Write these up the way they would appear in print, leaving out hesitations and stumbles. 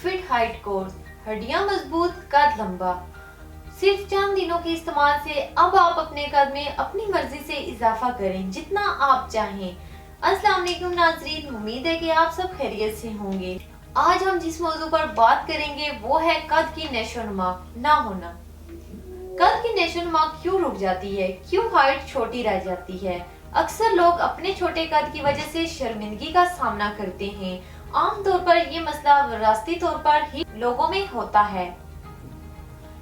Feet height course, हड्डियां मजबूत, कद लंबा। सिर्फ चंद दिनों के इस्तेमाल से अब आप अपने कद में अपनी मर्जी से इजाफा करें जितना आप चाहें। अस्सलाम वालेकुम नाज़रीन, उम्मीद है कि आप सब खैरियत से होंगे। आज हम जिस मौजू पर बात करेंगे वो है कद की नशोनुमा ना होना। कद की नशोनुमा क्यों रुक जाती है, क्यों हाइट छोटी रह जाती है। अक्सर लोग अपने छोटे कद की वजह से शर्मिंदगी का सामना करते हैं। आमतौर पर ये मसला विरासती तौर पर ही लोगों में होता है,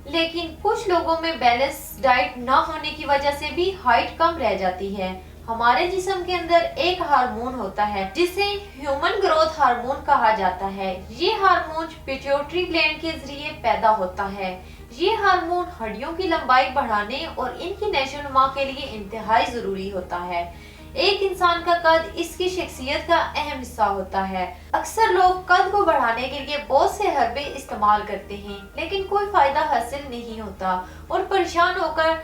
लेकिन कुछ लोगों में बैलेंस डाइट न होने की वजह से भी हाइट कम रह जाती है। हमारे जिस्म के अंदर एक हार्मोन होता है जिसे ह्यूमन ग्रोथ हार्मोन कहा जाता है। ये हार्मोन पिट्यूटरी ग्लैंड के जरिए पैदा होता है। ये हार्मोन हड्डियों की लंबाई बढ़ाने और इनकी नशोनुमा के लिए इंतहाई जरूरी होता है। एक इंसान का कद इसकी शख्सियत का अहम हिस्सा होता है। अक्सर लोग कद को बढ़ाने के लिए बहुत से हरबे इस्तेमाल करते हैं, लेकिन कोई फायदा हासिल नहीं होता और परेशान होकर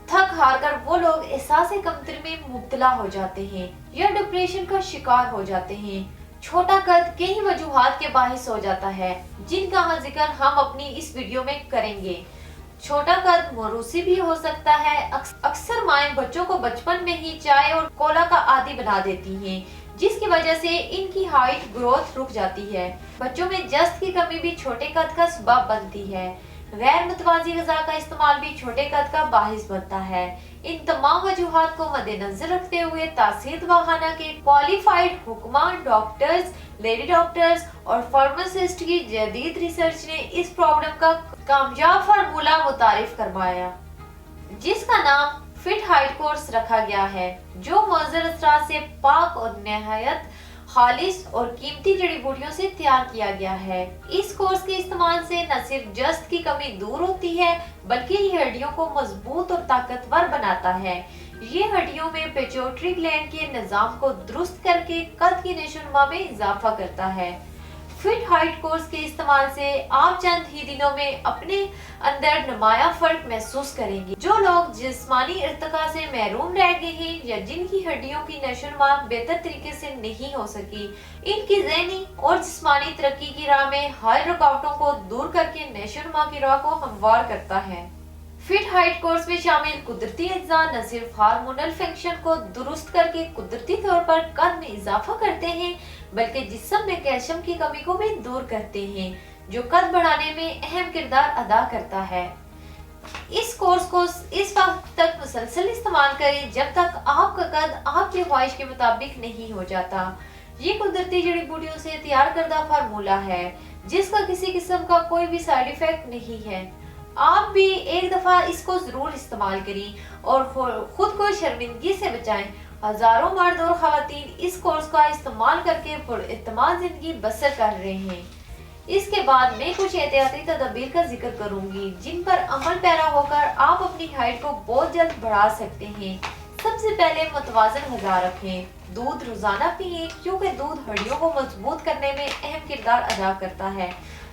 थक हार कर वो लोग एहसास कमतरी में मुब्तला हो जाते हैं या डिप्रेशन का शिकार हो जाते हैं। छोटा कद कई वजूहात के बाहिस हो जाता है, जिनका जिक्र हम अपनी इस वीडियो में करेंगे। छोटा कद मौरूसी भी हो सकता है। अक्सर माएं बच्चों को बचपन में ही चाय और कोला का आदी बना देती हैं, जिसकी वजह से इनकी हाइट ग्रोथ रुक जाती है। बच्चों में जस्त की कमी भी छोटे कद का सबब बनती है। गैर मुतवाज़ी ग़िज़ा का इस्तेमाल भी छोटे कद का बाहिस बनता है। इन तमाम वजूहात को मद्देनजर रखते हुए तासीर दवाखाना के क्वालिफाइड हुक्मा, डॉक्टर्स, लेडी डॉक्टर्स और फार्मासिस्ट की जदीद रिसर्च ने इस प्रॉब्लम का कामयाब फार्मूला मुतारिफ करवाया, जिसका नाम फिट हाइट कोर्स रखा गया है, जो मुअज़्ज़र असरात से पाक और निहायत खालिस और कीमती जड़ी बूटियों से तैयार किया गया है। इस कोर्स के इस्तेमाल से न सिर्फ जस्त की कमी दूर होती है, बल्कि ये हड्डियों को मजबूत और ताकतवर बनाता है। ये हड्डियों में पिट्यूटरी ग्लैंड के निजाम को दुरुस्त करके कद की नशोनुमा में इजाफा करता है। फिट हाइट कोर्स के इस्तेमाल से आप चंद ही दिनों में अपने अंदर नुमाया फर्क महसूस करेंगे। जो लोग जिस्मानी इर्तिका से महरूम रह गए हैं या जिनकी हड्डियों की नशोनुमा बेहतर तरीके से नहीं हो सकी, इनकी ज़हनी और जिस्मानी तरक्की की राह में हर रुकावटों को दूर करके नशोनुमा की राह को हमवार करता है। फिट हाइट कोर्स में शामिल कुदरती अज्जा न सिर्फ हार्मोनल फंक्शन को दुरुस्त करके कुदरती तौर पर कद में इजाफा करते हैं, बल्कि जिस्म में कैल्शियम की कमी को भी दूर करते हैं, जो कद बढ़ाने में अहम किरदार अदा करता है। इस कोर्स को इस वक्त तक मुसलसल इस्तेमाल करें जब तक आपका कद आपकी ख्वाहिश के मुताबिक नहीं हो जाता। ये कुदरती जड़ी बूटियों से तैयार करदा फार्मूला है, जिसका किसी किस्म का कोई भी साइड इफेक्ट नहीं है। आप भी एक दफा इसको जरूर इस्तेमाल करें और खुद को शर्मिंदगी से बचाएं। हजारों मर्द और खवातीन इस कोर्स का इस्तेमाल करके पुरएतमाद जिंदगी बसर कर रहे हैं। इसके बाद मैं कुछ एहतियाती तदबीर का जिक्र करूंगी, जिन पर अमल पैरा होकर आप अपनी हाइट को बहुत जल्द बढ़ा सकते हैं। सबसे पहले मुतवाज़न ग़िज़ा रखें। दूध रोजाना पिए, क्योंकि दूध हड्डियों को मजबूत करने में अहम किरदार अदा करता है।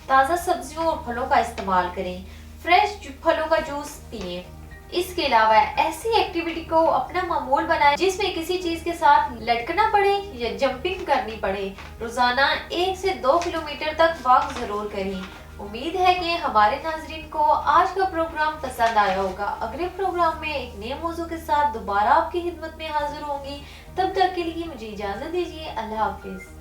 ताज़ा सब्जियों और फलों का इस्तेमाल करें। फ्रेश फलों का जूस पिए। इसके अलावा ऐसी एक्टिविटी को अपना मामूल बनाएं जिसमें किसी चीज के साथ लटकना पड़े या जंपिंग करनी पड़े। रोजाना 1 से 2 किलोमीटर तक वॉक जरूर करें। उम्मीद है कि हमारे नाजरीन को आज का प्रोग्राम पसंद आया होगा। अगले प्रोग्राम में एक नए मौजू के साथ दोबारा आपकी खिदमत में हाजिर होंगी। तब तक के लिए मुझे इजाजत दीजिए। अल्लाह हाफिज।